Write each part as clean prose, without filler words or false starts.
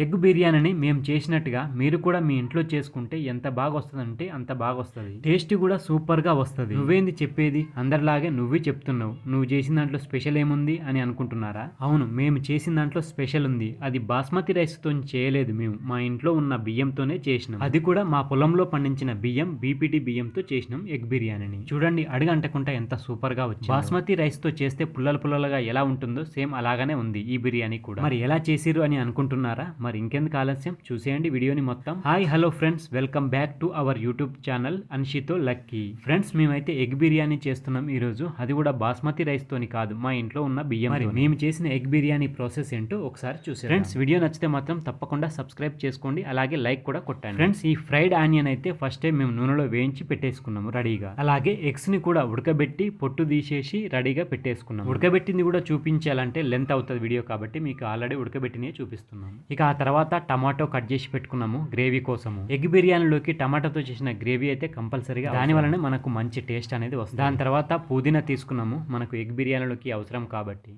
Egg బిర్యానీని మేము చేసినట్టుగా మీరు కూడా మీ ఇంట్లో చేసుకుంటే ఎంత బాగా వస్తుందంటే అంత బాగా వస్తుంది. టేస్ట్ కూడా సూపర్గా వస్తుంది. నువ్వేంది చెప్పేది, అందరిలాగే నువ్వే చెప్తున్నావు. నువ్వు చేసిన దాంట్లో స్పెషల్ ఏముంది అని అనుకుంటున్నారా? అవును, మేము చేసిన దాంట్లో స్పెషల్ ఉంది. అది బాస్మతి రైస్తో చేయలేదు, మేము మా ఇంట్లో ఉన్న బియ్యంతోనే చేసినాం. అది కూడా మా పొలంలో పండించిన బియ్యం, బీపీటీ బియ్యంతో చేసినాం ఎగ్ బిర్యానీని. చూడండి, అడుగంటకుండా ఎంత సూపర్గా వచ్చింది. బాస్మతి రైస్తో చేస్తే పుల్లలుగా ఎలా ఉంటుందో సేమ్ అలాగానే ఉంది ఈ బిర్యానీ కూడా. మరి ఎలా చేసిరు అని అనుకుంటున్నారా? మరి ఇంకెందుకు ఆలస్యం, చూసేయండి వీడియోని మొత్తం. Hi hello friends, welcome back to our YouTube channel అన్షితో లక్కీ. ఫ్రెండ్స్, మేమైతే ఎగ్ బిర్యానీ చేస్తున్నాం ఈరోజు. అది కూడా బాస్మతి రైస్ తోని కాదు, మా ఇంట్లో ఉన్న బియ్యం. మరి మేము చేసిన ఎగ్ బిర్యానీ ప్రాసెస్ ఏంటో ఒకసారి చూసేయండి. ఫ్రెండ్స్, వీడియో నచ్చితే మాత్రం తప్పకుండా సబ్స్క్రైబ్ చేసుకోండి, అలాగే లైక్ కూడా కొట్టండి. ఫ్రెండ్స్, ఈ ఫ్రైడ్ ఆనియన్ అయితే ఫస్ట్ టైం మేము నూనెలో వేయించి పెట్టేసుకున్నాము రెడీగా. అలాగే ఎగ్స్ ని కూడా ఉడకబెట్టి పొట్టు తీసేసి రెడీగా పెట్టేసుకున్నాం. ఉడకబెట్టింది కూడా చూపించాలంటే లెంత్ అవుతుంది వీడియో, కాబట్టి మీకు ఆల్రెడీ ఉడకబెట్టినే చూపిస్తున్నాం. ఇక ఆ తర్వాత టమాటో కట్ చేసి పెట్టుకున్నాము గ్రేవీ కోసము. ఎగ్ బిర్యానీలోకి టమాటోతో చేసిన గ్రేవీ అయితే కంపల్సరీగా, దాని వల్లనే మనకు మంచి టేస్ట్ అనేది వస్తుంది. దాని తర్వాత పుదీనా తీసుకున్నాము, మనకు ఎగ్ బిర్యానీలోకి అవసరం కాబట్టి.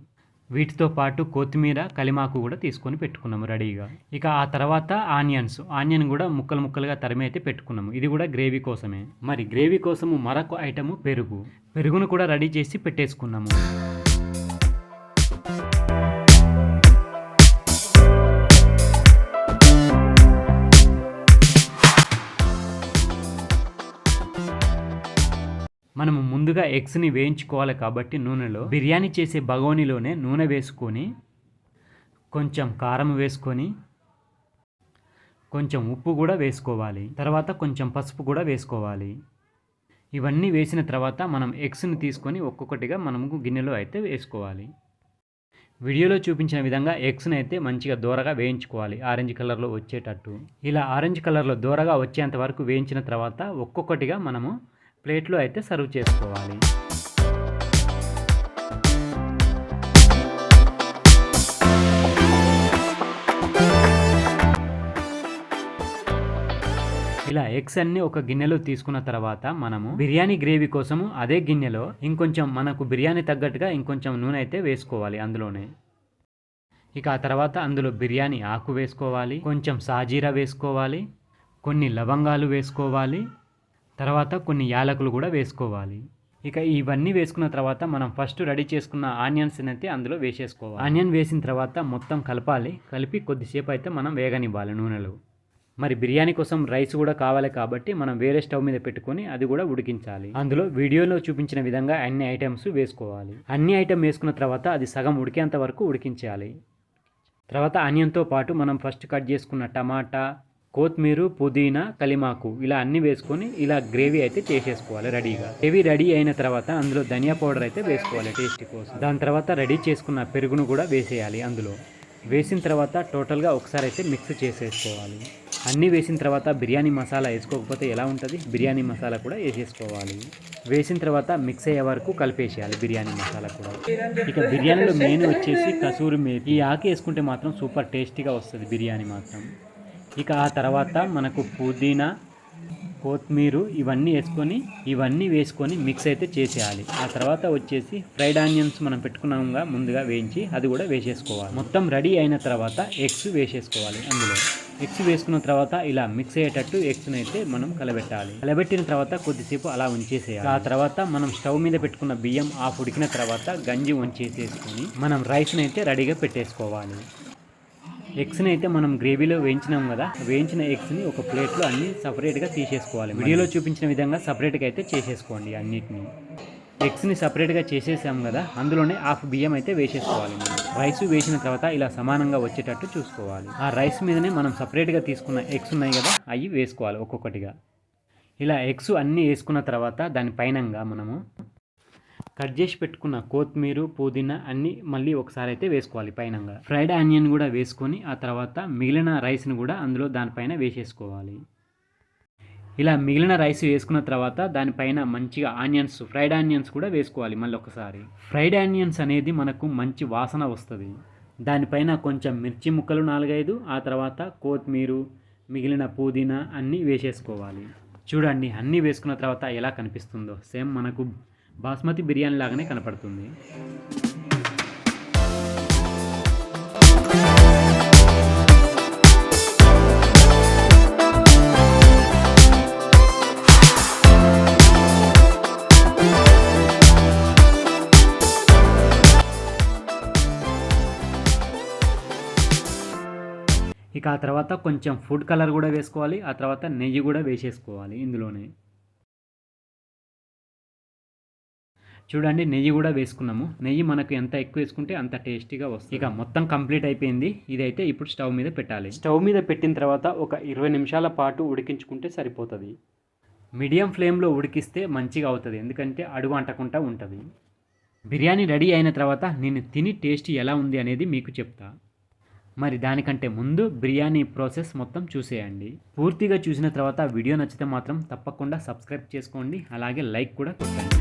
వీటితో పాటు కొత్తిమీర, కలిమాకు కూడా తీసుకొని పెట్టుకున్నాము రెడీగా. ఇక ఆ తర్వాత ఆనియన్ కూడా ముక్కలుగా తరిమి అయితే పెట్టుకున్నాము. ఇది కూడా గ్రేవీ కోసమే. మరి గ్రేవీ కోసము మరొక ఐటము పెరుగును కూడా రెడీ చేసి పెట్టేసుకున్నాము. మనము ముందుగా ఎగ్స్ని వేయించుకోవాలి కాబట్టి నూనెలో, బిర్యానీ చేసే బగోనీలోనే నూనె వేసుకొని, కొంచెం కారం వేసుకొని, కొంచెం ఉప్పు కూడా వేసుకోవాలి. తర్వాత కొంచెం పసుపు కూడా వేసుకోవాలి. ఇవన్నీ వేసిన తర్వాత మనం ఎగ్స్ని తీసుకొని ఒక్కొక్కటిగా మనము గిన్నెలో అయితే వేసుకోవాలి. వీడియోలో చూపించిన విధంగా ఎగ్స్ని అయితే మంచిగా దూరగా వేయించుకోవాలి, ఆరెంజ్ కలర్లో వచ్చేటట్టు. ఇలా ఆరెంజ్ కలర్లో దూరగా వచ్చేంత వరకు వేయించిన తర్వాత ఒక్కొక్కటిగా మనము ప్లేట్లో అయితే సర్వ్ చేసుకోవాలి. ఇలా ఎగ్స్ అన్ని ఒక గిన్నెలో తీసుకున్న తర్వాత మనము బిర్యానీ గ్రేవీ కోసము అదే గిన్నెలో ఇంకొంచెం మనకు బిర్యానీ తగ్గట్టుగా ఇంకొంచెం నూనె అయితే వేసుకోవాలి అందులోనే. ఇక ఆ తర్వాత అందులో బిర్యానీ ఆకు వేసుకోవాలి, కొంచెం సాజీరా వేసుకోవాలి, కొన్ని లవంగాలు వేసుకోవాలి, తర్వాత కొన్ని యాలకులు కూడా వేసుకోవాలి. ఇక ఇవన్నీ వేసుకున్న తర్వాత మనం ఫస్ట్ రెడీ చేసుకున్న ఆనియన్స్ అయితే అందులో వేసేసుకోవాలి. ఆనియన్ వేసిన తర్వాత మొత్తం కలపాలి. కలిపి కొద్దిసేపు అయితే మనం వేగనివ్వాలి నూనెలో. మరి బిర్యానీ కోసం రైస్ కూడా కావాలి కాబట్టి మనం వేరే స్టవ్ మీద పెట్టుకొని అది కూడా ఉడికించాలి. అందులో వీడియోలో చూపించిన విధంగా అన్ని ఐటమ్స్ వేసుకోవాలి. అన్ని ఐటమ్ వేసుకున్న తర్వాత అది సగం ఉడికేంత వరకు ఉడికించాలి. తర్వాత ఆనియన్తో పాటు మనం ఫస్ట్ కట్ చేసుకున్న టమాటా, కొత్తిమీర, పుదీనా, కలిమాకు ఇలా అన్ని వేసుకొని ఇలా గ్రేవీ అయితే చేసేసుకోవాలి రెడీగా. గ్రేవీ రెడీ అయిన తర్వాత అందులో ధనియా పౌడర్ అయితే వేసుకోవాలి టేస్ట్ కోసం. దాని తర్వాత రెడీ చేసుకున్న పెరుగును కూడా వేసేయాలి అందులో. వేసిన తర్వాత టోటల్గా ఒకసారి అయితే మిక్స్ చేసేసుకోవాలి. అన్నీ వేసిన తర్వాత బిర్యానీ మసాలా వేసుకోకపోతే ఎలా ఉంటుంది, బిర్యానీ మసాలా కూడా వేసేసుకోవాలి. వేసిన తర్వాత మిక్స్ అయ్యే వరకు కలిపేసేయాలి బిర్యానీ మసాలా కూడా. ఇక బిర్యానీలో మెయిన్ వచ్చేసి కసూరి మేతి. ఈ ఆకు వేసుకుంటే మాత్రం సూపర్ టేస్టీగా వస్తుంది బిర్యానీ మాత్రం. ఇక ఆ తర్వాత మనకు పుదీనా, కొత్తిమీర ఇవన్నీ వేసుకొని మిక్స్ అయితే చేసేయాలి. ఆ తర్వాత వచ్చేసి ఫ్రైడ్ ఆనియన్స్ మనం పెట్టుకున్నాముగా ముందుగా వేయించి, అది కూడా వేసేసుకోవాలి. మొత్తం రెడీ అయిన తర్వాత ఎగ్స్ వేసేసుకోవాలి అందులో. ఎగ్స్ వేసుకున్న తర్వాత ఇలా మిక్స్ అయ్యేటట్టు ఎగ్స్ని అయితే మనం కలబెట్టాలి. కలబెట్టిన తర్వాత కొద్దిసేపు అలా ఉంచేసేయాలి. ఆ తర్వాత మనం స్టవ్ మీద పెట్టుకున్న బియ్యం ఆఫ్ ఉడికిన తర్వాత గంజి వంచేసేసుకొని మనం రైస్ని అయితే రెడీగా పెట్టేసుకోవాలి. ఎగ్స్ని అయితే మనం గ్రేవీలో వేయించినాం కదా, వేయించిన ఎగ్స్ని ఒక ప్లేట్లో అన్ని సపరేట్గా తీసేసుకోవాలి. వీడియోలో చూపించిన విధంగా సపరేట్గా అయితే చేసేసుకోండి అన్నిటిని. ఎగ్స్ని సపరేట్గా చేసేసాం కదా, అందులోనే హాఫ్ బియ్యం అయితే వేసేసుకోవాలి. రైస్ వేసిన తర్వాత ఇలా సమానంగా వచ్చేటట్టు చూసుకోవాలి. ఆ రైస్ మీదనే మనం సపరేట్గా తీసుకున్న ఎగ్స్ ఉన్నాయి కదా, అవి వేసుకోవాలి ఒక్కొక్కటిగా. ఇలా ఎగ్స్ అన్నీ వేసుకున్న తర్వాత దానిపైనంగా మనము కట్ చేసి పెట్టుకున్న కొత్తిమీర, పుదీనా అన్నీ మళ్ళీ ఒకసారి అయితే వేసుకోవాలి పైనంగా. ఫ్రైడ్ ఆనియన్ కూడా వేసుకొని ఆ తర్వాత మిగిలిన రైస్ని కూడా అందులో దానిపైన వేసేసుకోవాలి. ఇలా మిగిలిన రైస్ వేసుకున్న తర్వాత దానిపైన మంచిగా ఫ్రైడ్ ఆనియన్స్ కూడా వేసుకోవాలి మళ్ళీ ఒకసారి. ఫ్రైడ్ ఆనియన్స్ అనేది మనకు మంచి వాసన వస్తుంది. దానిపైన కొంచెం మిర్చి ముక్కలు 4-5, ఆ తర్వాత కొత్తిమీర, మిగిలిన పుదీనా అన్నీ వేసేసుకోవాలి. చూడండి, అన్నీ వేసుకున్న తర్వాత ఎలా కనిపిస్తుందో సేమ్ మనకు బాస్మతి బిర్యానీ లాగానే కనపడుతుంది. ఇక ఆ తర్వాత కొంచెం ఫుడ్ కలర్ కూడా వేసుకోవాలి, ఆ తర్వాత నెయ్యి కూడా వేసేసుకోవాలి ఇందులోనే. చూడండి నెయ్యి కూడా వేసుకున్నాము. నెయ్యి మనకు ఎంత ఎక్కువ వేసుకుంటే అంత టేస్టీగా వస్తుంది. ఇక మొత్తం కంప్లీట్ అయిపోయింది. ఇదైతే ఇప్పుడు స్టవ్ మీద పెట్టాలి. స్టవ్ మీద పెట్టిన తర్వాత ఒక 20 నిమిషాల పాటు ఉడికించుకుంటే సరిపోతుంది. మీడియం ఫ్లేమ్లో ఉడికిస్తే మంచిగా అవుతుంది, ఎందుకంటే అడుగు అంటకుండా ఉంటుంది. బిర్యానీ రెడీ అయిన తర్వాత నేను తిని టేస్ట్ ఎలా ఉంది అనేది మీకు చెప్తా. మరి దానికంటే ముందు బిర్యానీ ప్రాసెస్ మొత్తం చూసేయండి. పూర్తిగా చూసిన తర్వాత వీడియో నచ్చితే మాత్రం తప్పకుండా సబ్స్క్రైబ్ చేసుకోండి, అలాగే లైక్ కూడా కొట్టండి.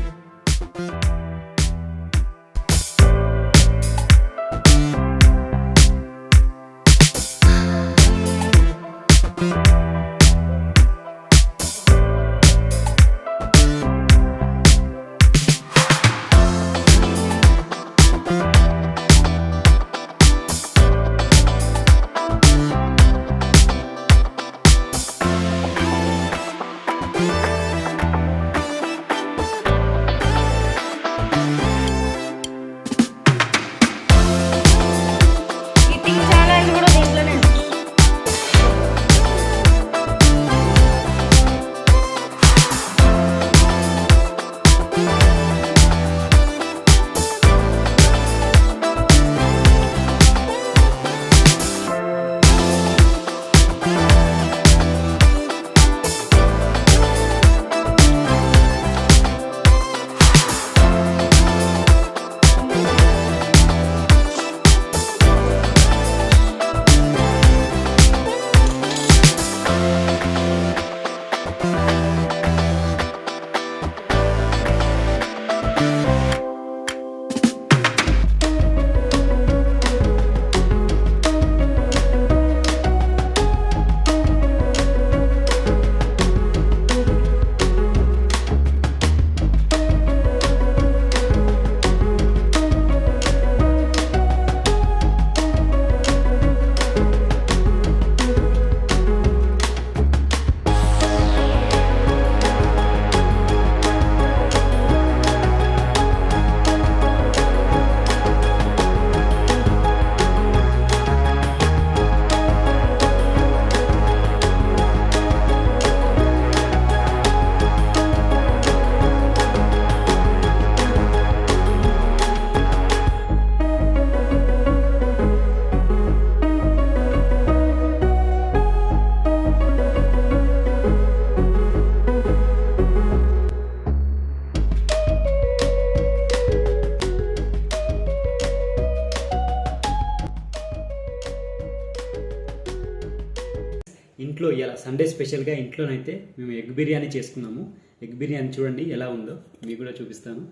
ఇంట్లో ఇలా సండే స్పెషల్గా ఇంట్లోనైతే మేము ఎగ్ బిర్యానీ చేసుకున్నాము. ఎగ్ బిర్యానీ చూడండి ఎలా ఉందో, మీకు కూడా చూపిస్తాను.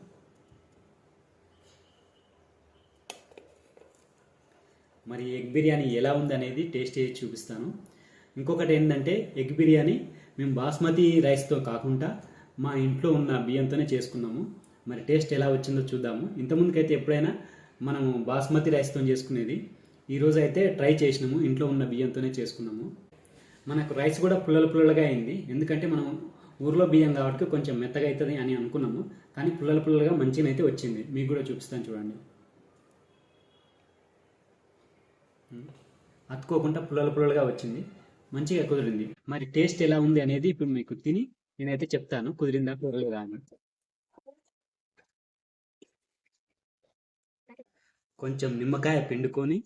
మరి ఎగ్ బిర్యానీ ఎలా ఉంది అనేది టేస్ట్ చేసి చూపిస్తాను. ఇంకొకటి ఏంటంటే ఎగ్ బిర్యానీ మేము బాస్మతి రైస్తో కాకుండా మా ఇంట్లో ఉన్న బియ్యంతోనే చేసుకున్నాము. మరి టేస్ట్ ఎలా వచ్చిందో చూద్దాము. ఇంతకుముందుకైతే ఎప్పుడైనా మనము బాస్మతి రైస్తో చేసుకునేది, ఈరోజు అయితే ట్రై చేసినాము, ఇంట్లో ఉన్న బియ్యంతోనే చేసుకున్నాము. మనకు రైస్ కూడా పుల్లలుగా అయింది, ఎందుకంటే మనం ఊర్లో బియ్యం కాబట్టి కొంచెం మెత్తగా అవుతుంది అని అనుకున్నాము, కానీ పుల్లలుగా మంచిగా అయితే వచ్చింది. మీకు కూడా చూపిస్తాను చూడండి. అతుకోకుండా పుల్లలుగా వచ్చింది, మంచిగా కుదిరింది. మరి టేస్ట్ ఎలా ఉంది అనేది ఇప్పుడు మీకు తిని నేనైతే చెప్తాను, కుదిరిందా కుదరలేదా అని. కొంచెం నిమ్మకాయ పిండుకొని,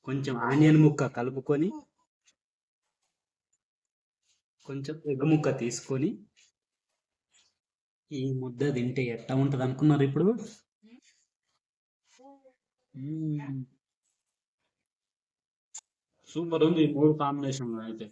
కొంచెం ఆనియన్ ముక్క కలుపుకొని, కొంచెం ఎగ్ ముక్క తీసుకొని ఈ ముద్ద తింటే ఎట్లా ఉంటుంది అనుకున్నారు ఇప్పుడు? సూపర్ ఉంది ఈ మూడు కాంబినేషన్ అయితే.